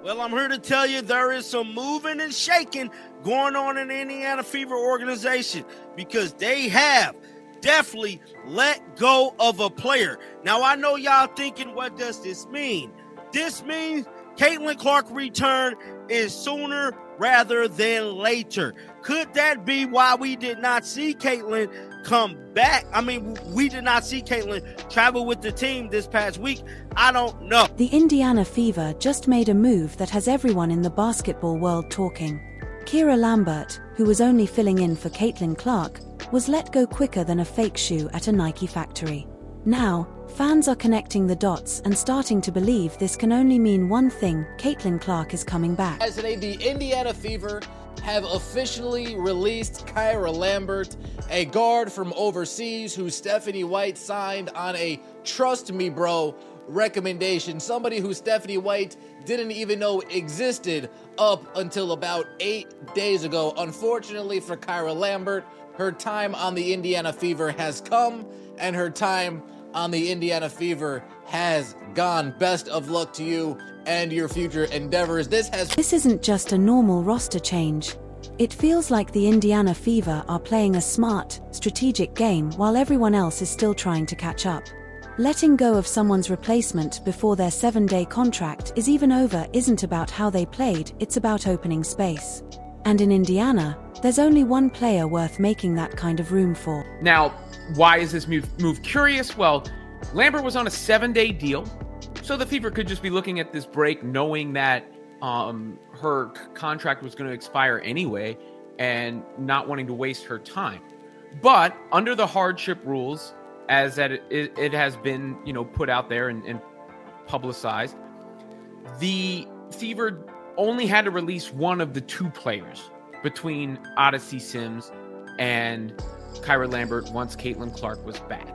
Well, I'm here to tell you there is some moving and shaking going on in the Indiana Fever organization because they have definitely let go of a player. Now, I know y'all thinking, what does this mean? This means Caitlin Clark return is sooner rather than later. Could that be why we did not see Caitlin come back? I mean, we did not see Caitlin travel with the team this past week. I don't know. The Indiana Fever just made a move that has everyone in the basketball world talking. Kira Lambert, who was only filling in for Caitlin Clark, was let go quicker than a fake shoe at a Nike factory. Now, fans are connecting the dots and starting to believe this can only mean one thing: Caitlin Clark is coming back. As today, the Indiana Fever have officially released Kira Lambert, a guard from overseas who Stephanie White signed on a trust me bro recommendation. Somebody who Stephanie White didn't even know existed up until about 8 days ago. Unfortunately for Kira Lambert, her time on the Indiana Fever has come and her time on the Indiana Fever has gone. Best of luck to you and your future endeavors. This isn't just a normal roster change. It feels like the Indiana Fever are playing a smart, strategic game while everyone else is still trying to catch up. Letting go of someone's replacement before their 7-day contract is even over isn't about how they played, it's about opening space. And in Indiana, there's only one player worth making that kind of room for. Now, why is this move curious? Well, Lambert was on a 7-day deal, so the Fever could just be looking at this break knowing that her contract was going to expire anyway and not wanting to waste her time. But under the hardship rules, as that it has been, put out there and publicized, the Fever only had to release one of the two players between Odyssey Sims and Kira Lambert once Caitlin Clark was back.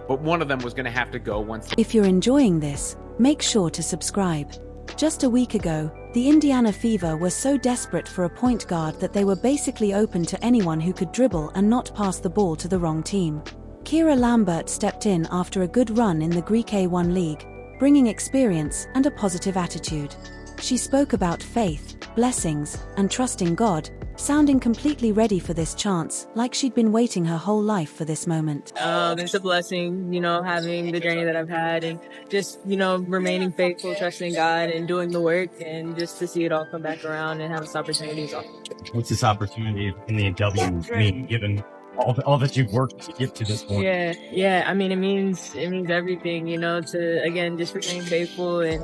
But one of them was going to have to go once. If you're enjoying this, make sure to subscribe. Just a week ago, the Indiana Fever were so desperate for a point guard that they were basically open to anyone who could dribble and not pass the ball to the wrong team. Kira Lambert stepped in after a good run in the Greek A1 League, bringing experience and a positive attitude. She spoke about faith, blessings, and trusting God, sounding completely ready for this chance, like she'd been waiting her whole life for this moment. It's a blessing, having the journey that I've had and just, remaining faithful, trusting God and doing the work and just to see it all come back around and have this opportunity. What's this opportunity in the NW mean, given all that you've worked to get to this point? Yeah. I mean, it means everything, to, again, just remain faithful and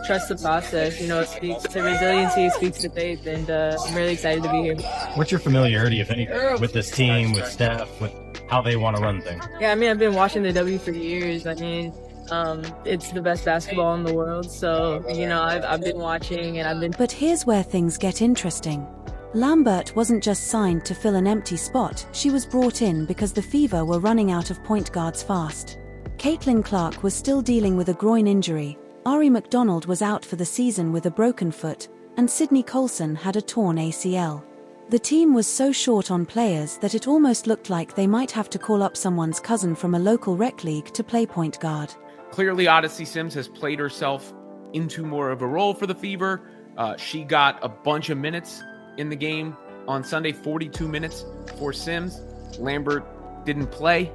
trust the process. It speaks to resiliency, it speaks to faith, and I'm really excited to be here. What's your familiarity, if any, with this team, with Steph, with how they want to run things? Yeah, I've been watching the W for years. It's the best basketball in the world, so, I've been watching and I've been... But here's where things get interesting. Lambert wasn't just signed to fill an empty spot, she was brought in because the Fever were running out of point guards fast. Caitlin Clark was still dealing with a groin injury, Ari McDonald was out for the season with a broken foot, and Sydney Colson had a torn ACL. The team was so short on players that it almost looked like they might have to call up someone's cousin from a local rec league to play point guard. Clearly, Odyssey Sims has played herself into more of a role for the Fever. She got a bunch of minutes in the game on Sunday, 42 minutes for Sims. Lambert didn't play,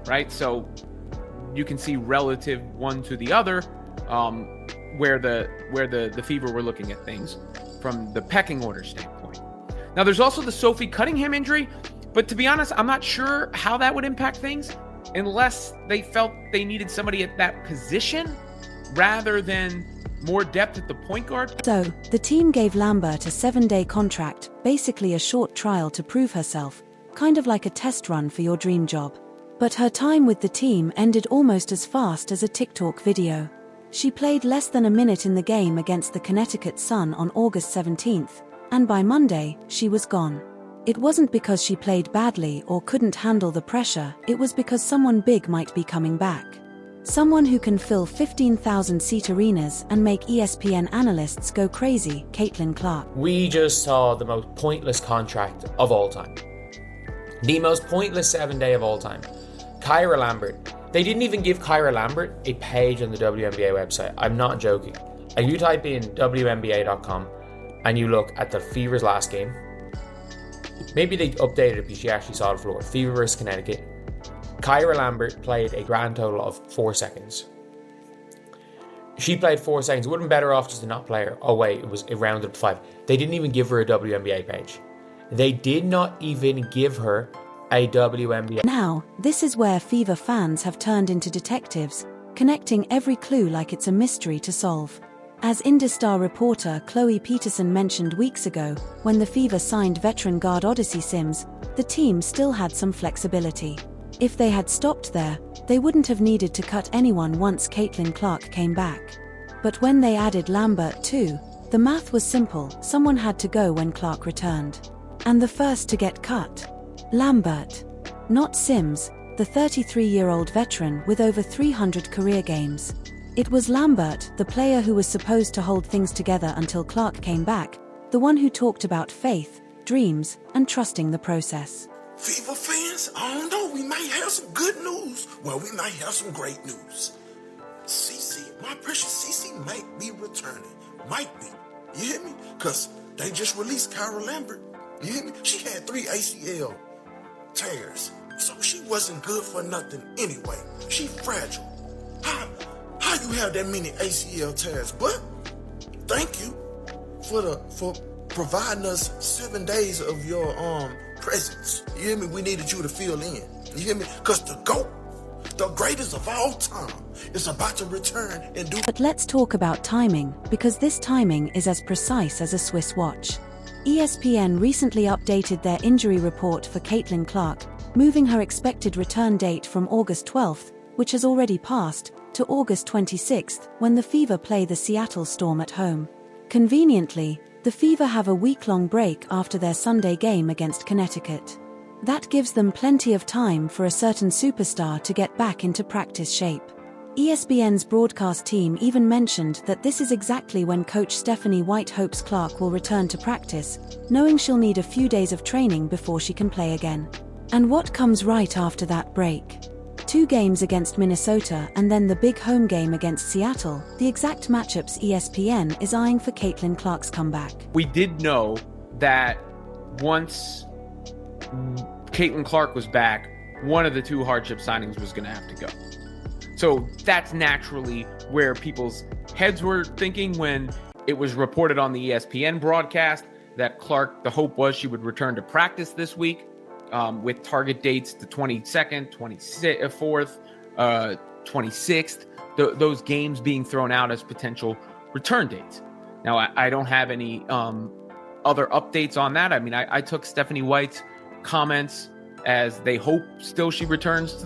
right? So you can see relative one to the other where the Fever were looking at things from the pecking order standpoint. Now, there's also the Sophie Cunningham injury, but to be honest, I'm not sure how that would impact things unless they felt they needed somebody at that position rather than more depth at the point guard. So, the team gave Lambert a 7-day contract, basically a short trial to prove herself, kind of like a test run for your dream job. But her time with the team ended almost as fast as a TikTok video. She played less than a minute in the game against the Connecticut Sun on August 17th, and by Monday, she was gone. It wasn't because she played badly or couldn't handle the pressure, it was because someone big might be coming back. Someone who can fill 15,000-seat arenas and make ESPN analysts go crazy, Caitlin Clark. We just saw the most pointless contract of all time. The most pointless 7-day of all time. Kira Lambert. They didn't even give Kira Lambert a page on the WNBA website. I'm not joking. If you type in WNBA.com and you look at the Fever's last game, maybe they updated it because she actually saw the floor. Fever versus Connecticut. Kyra Lambert played a grand total of 4 seconds. She played 4 seconds. Would have been better off just to not play her. Oh wait, it rounded up to 5. They didn't even give her a WNBA page. They did not even give her a WNBA. Now, this is where Fever fans have turned into detectives, connecting every clue like it's a mystery to solve. As IndyStar reporter Chloe Peterson mentioned weeks ago, when the Fever signed veteran guard Odyssey Sims, the team still had some flexibility. If they had stopped there, they wouldn't have needed to cut anyone once Caitlin Clark came back. But when they added Lambert too, the math was simple: someone had to go when Clark returned. And the first to get cut? Lambert. Not Sims, the 33-year-old veteran with over 300 career games. It was Lambert, the player who was supposed to hold things together until Clark came back, the one who talked about faith, dreams, and trusting the process. Fever fans, I don't know, we might have some good news. Well, we might have some great news. Cece, my precious Cece might be returning. Might be. You hear me? Because they just released Kyra Lambert. You hear me? She had 3 ACL tears. So she wasn't good for nothing anyway. She fragile. How you have that many ACL tears? But thank you for providing us 7 days of your presence. You hear me? We needed you to fill in. You hear me? Because the GOAT, the greatest of all time, is about to return and do. But let's talk about timing, because this timing is as precise as a Swiss watch. ESPN recently updated their injury report for Caitlin Clark, moving her expected return date from August 12th, which has already passed, to August 26th, when the Fever play the Seattle Storm at home. Conveniently, the Fever have a week-long break after their Sunday game against Connecticut. That gives them plenty of time for a certain superstar to get back into practice shape. ESPN's broadcast team even mentioned that this is exactly when coach Stephanie White hopes Clark will return to practice, knowing she'll need a few days of training before she can play again. And what comes right after that break? 2 games against Minnesota and then the big home game against Seattle, the exact matchups ESPN is eyeing for Caitlin Clark's comeback. We did know that once Caitlin Clark was back, one of the 2 hardship signings was going to have to go. So that's naturally where people's heads were thinking when it was reported on the ESPN broadcast that Clark, the hope was she would return to practice this week, with target dates the 22nd, 24th, 26th, those games being thrown out as potential return dates. Now, I don't have any other updates on that. I mean, I took Stephanie White's comments as they hope still she returns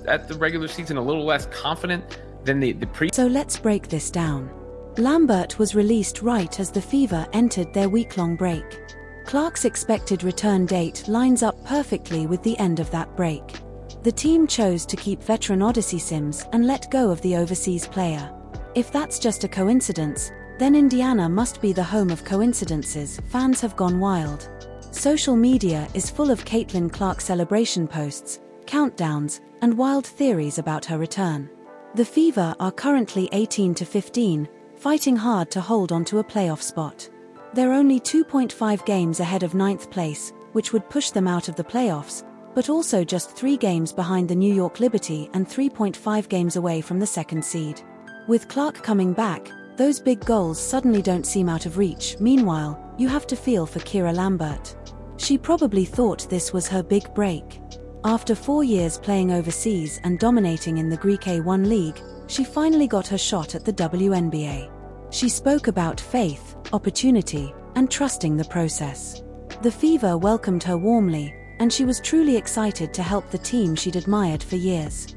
at the regular season a little less confident than the pre. So let's break this down. Lambert was released right as the Fever entered their week-long break. Clark's expected return date lines up perfectly with the end of that break. The team chose to keep veteran Odyssey Sims and let go of the overseas player. If that's just a coincidence, then Indiana must be the home of coincidences. Fans have gone wild. Social media is full of Caitlin Clark celebration posts, countdowns, and wild theories about her return. The Fever are currently 18-15, fighting hard to hold onto a playoff spot. They're only 2.5 games ahead of 9th place, which would push them out of the playoffs, but also just 3 games behind the New York Liberty and 3.5 games away from the 2nd seed. With Clark coming back, those big goals suddenly don't seem out of reach. Meanwhile, you have to feel for Kyra Lambert. She probably thought this was her big break. After 4 years playing overseas and dominating in the Greek A1 League, she finally got her shot at the WNBA. She spoke about faith, opportunity, and trusting the process. The Fever welcomed her warmly, and she was truly excited to help the team she'd admired for years.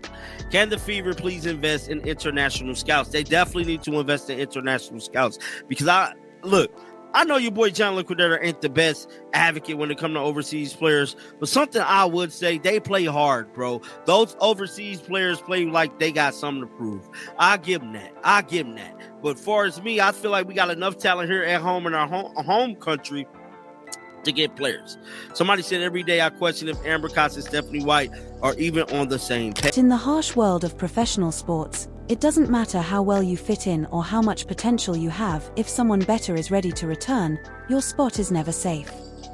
Can the Fever please invest in international scouts? They definitely need to invest in international scouts because I know your boy John Liquidator ain't the best advocate when it comes to overseas players, but something I would say, they play hard, bro. Those overseas players play like they got something to prove. I give them that. But far as me, I feel like we got enough talent here at home in our home country to get players. Somebody said every day I question if Amber Cox and Stephanie White are even on the same page. In the harsh world of professional sports, It doesn't matter how well you fit in or how much potential you have, if someone better is ready to return, your spot is never safe.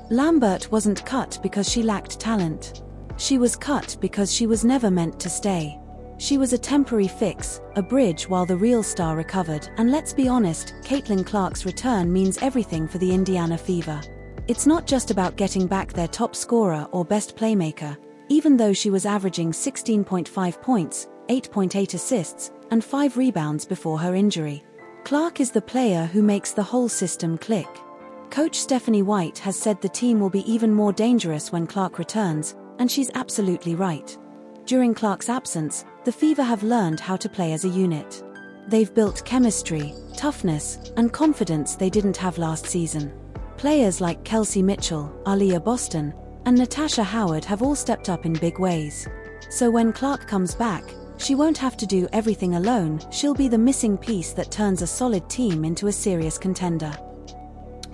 Lambert wasn't cut because she lacked talent. She was cut because she was never meant to stay. She was a temporary fix, a bridge while the real star recovered, and let's be honest, Caitlin Clark's return means everything for the Indiana Fever. It's not just about getting back their top scorer or best playmaker, even though she was averaging 16.5 points, 8.8 assists, and 5 rebounds before her injury. Clark is the player who makes the whole system click. Coach Stephanie White has said the team will be even more dangerous when Clark returns, and she's absolutely right. During Clark's absence, the Fever have learned how to play as a unit. They've built chemistry, toughness, and confidence they didn't have last season. Players like Kelsey Mitchell, Aaliyah Boston, and Natasha Howard have all stepped up in big ways. So when Clark comes back, she won't have to do everything alone. She'll be the missing piece that turns a solid team into a serious contender.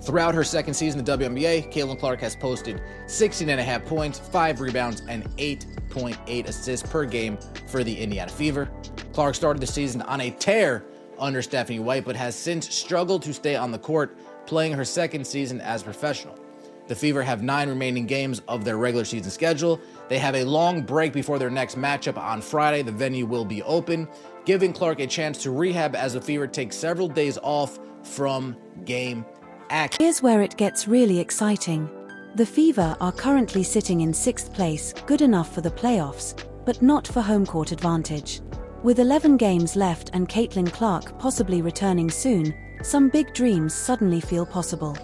Throughout her second season in the WNBA, Caitlin Clark has posted 16.5 points, 5 rebounds, and 8.8 assists per game for the Indiana Fever. Clark started the season on a tear under Stephanie White, but has since struggled to stay on the court, playing her second season as a professional. The Fever have 9 remaining games of their regular season schedule. They have a long break before their next matchup on Friday. The venue will be open, giving Clark a chance to rehab as the Fever take several days off from game action. Here's where it gets really exciting. The Fever are currently sitting in 6th place, good enough for the playoffs, but not for home court advantage. With 11 games left and Caitlin Clark possibly returning soon, some big dreams suddenly feel possible.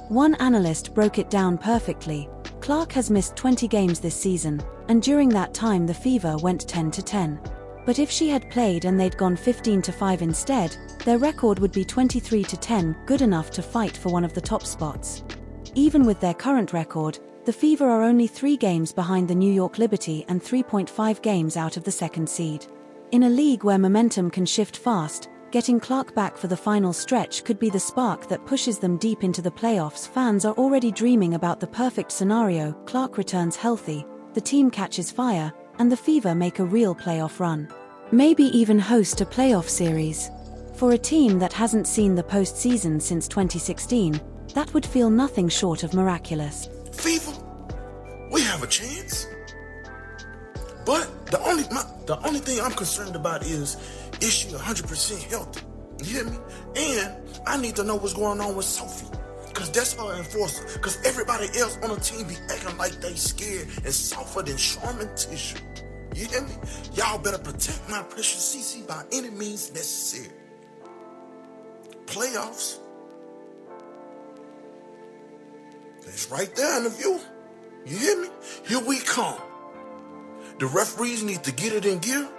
One analyst broke it down perfectly. Clark has missed 20 games this season, and during that time the Fever went 10-10. But if she had played and they'd gone 15-5 instead, their record would be 23-10, good enough to fight for one of the top spots. Even with their current record, the Fever are only 3 games behind the New York Liberty and 3.5 games out of the 2nd seed. In a league where momentum can shift fast, getting Clark back for the final stretch could be the spark that pushes them deep into the playoffs. Fans are already dreaming about the perfect scenario. Clark returns healthy, the team catches fire, and the Fever make a real playoff run. Maybe even host a playoff series. For a team that hasn't seen the postseason since 2016, that would feel nothing short of miraculous. Fever, we have a chance. But the only thing I'm concerned about is she 100% healthy? You hear me? And I need to know what's going on with Sophie, because that's her enforcer. Because everybody else on the team be acting like they scared and softer than Charmin tissue. You hear me? Y'all better protect my precious CC by any means necessary. Playoffs. It's right there in the view. You hear me? Here we come. The referees need to get it in gear.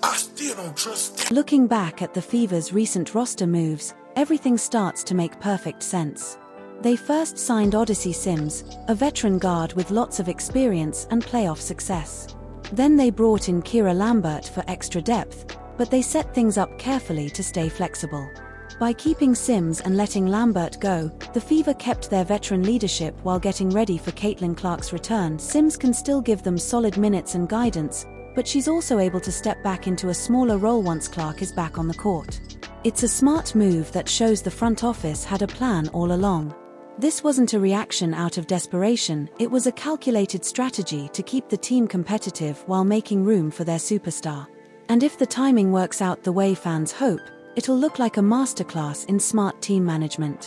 I still don't trust. Looking back at the Fever's recent roster moves, everything starts to make perfect sense. They first signed Odyssey Sims, a veteran guard with lots of experience and playoff success. Then they brought in Kira Lambert for extra depth, but they set things up carefully to stay flexible. By keeping Sims and letting Lambert go, the Fever kept their veteran leadership while getting ready for Caitlin Clark's return. Sims can still give them solid minutes and guidance, but she's also able to step back into a smaller role once Clark is back on the court. It's a smart move that shows the front office had a plan all along. This wasn't a reaction out of desperation, it was a calculated strategy to keep the team competitive while making room for their superstar. And if the timing works out the way fans hope, it'll look like a masterclass in smart team management.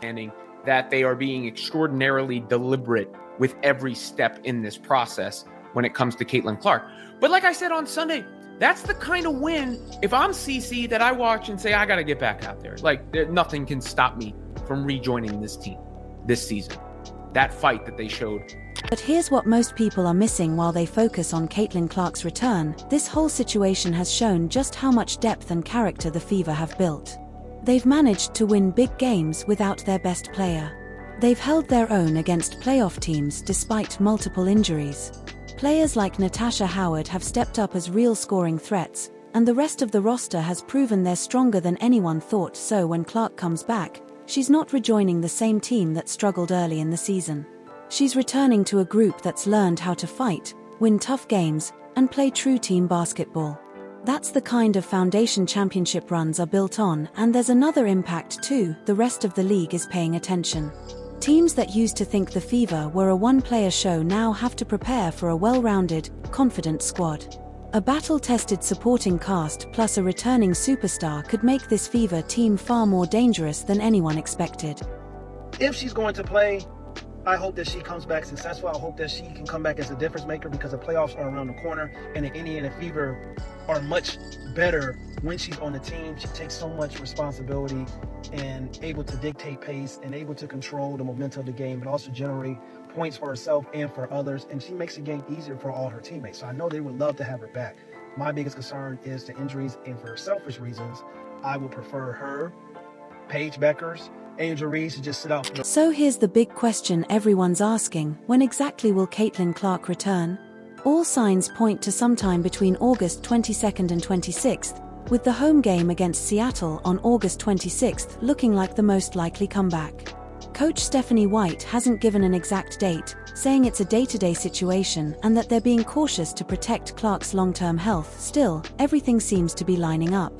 That they are being extraordinarily deliberate with every step in this process when it comes to Caitlin Clark. But like I said on Sunday, that's the kind of win, if I'm CC, that I watch and say, I got to get back out there. Like, nothing can stop me from rejoining this team this season. That fight that they showed. But here's what most people are missing while they focus on Caitlin Clark's return. This whole situation has shown just how much depth and character the Fever have built. They've managed to win big games without their best player. They've held their own against playoff teams despite multiple injuries. Players like Natasha Howard have stepped up as real scoring threats, and the rest of the roster has proven they're stronger than anyone thought. So when Clark comes back, she's not rejoining the same team that struggled early in the season. She's returning to a group that's learned how to fight, win tough games, and play true team basketball. That's the kind of foundation championship runs are built on, and there's another impact too: the rest of the league is paying attention. Teams that used to think the Fever were a one-player show now have to prepare for a well-rounded, confident squad. A battle-tested supporting cast plus a returning superstar could make this Fever team far more dangerous than anyone expected. If she's going to play, I hope that she comes back successful. I hope that she can come back as a difference maker, because the playoffs are around the corner, and the Indiana Fever are much better when she's on the team. She takes so much responsibility and able to dictate pace and able to control the momentum of the game, but also generate points for herself and for others. And she makes the game easier for all her teammates. So I know they would love to have her back. My biggest concern is the injuries, and for selfish reasons, I would prefer her, Paige Beckers, Angel Reese to just sit out. So here's the big question everyone's asking: when exactly will Caitlin Clark return? All signs point to sometime between August 22nd and 26th, with the home game against Seattle on August 26th looking like the most likely comeback. Coach Stephanie White hasn't given an exact date, saying it's a day-to-day situation and that they're being cautious to protect Clark's long-term health. Still, everything seems to be lining up.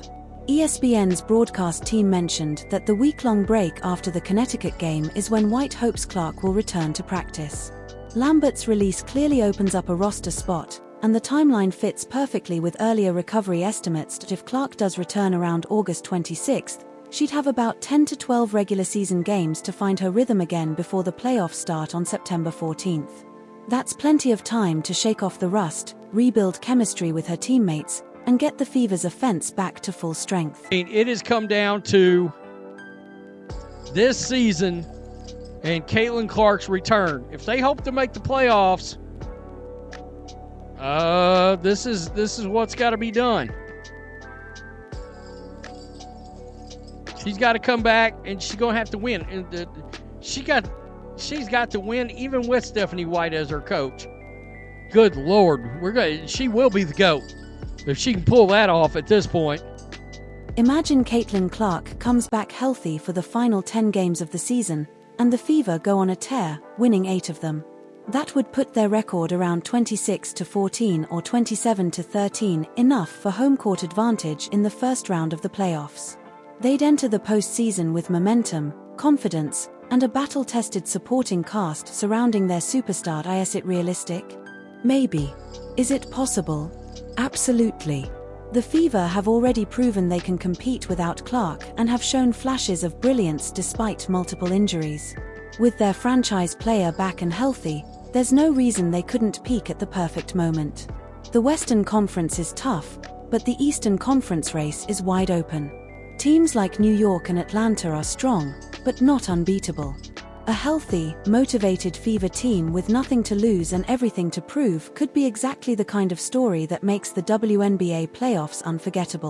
ESPN's broadcast team mentioned that the week-long break after the Connecticut game is when White hopes Clark will return to practice. Lambert's release clearly opens up a roster spot, and the timeline fits perfectly with earlier recovery estimates that if Clark does return around August 26th, she'd have about 10 to 12 regular season games to find her rhythm again before the playoffs start on September 14th. That's plenty of time to shake off the rust, rebuild chemistry with her teammates, and get the Fever's offense back to full strength. It has come down to this season and Caitlin Clark's return. If they hope to make the playoffs, this is what's got to be done. She's got to come back, and she's gonna have to win. And she's got to win even with Stephanie White as her coach. Good Lord, she will be the GOAT if she can pull that off at this point. Imagine Caitlin Clark comes back healthy for the final 10 games of the season, and the Fever go on a tear, winning 8 of them. That would put their record around 26-14 or 27-13, enough for home court advantage in the first round of the playoffs. They'd enter the postseason with momentum, confidence, and a battle-tested supporting cast surrounding their superstar. Is it realistic? Maybe. Is it possible? Absolutely. The Fever have already proven they can compete without Clark and have shown flashes of brilliance despite multiple injuries. With their franchise player back and healthy, there's no reason they couldn't peak at the perfect moment. The Western Conference is tough, but the Eastern Conference race is wide open. Teams like New York and Atlanta are strong, but not unbeatable. A healthy, motivated Fever team with nothing to lose and everything to prove could be exactly the kind of story that makes the WNBA playoffs unforgettable.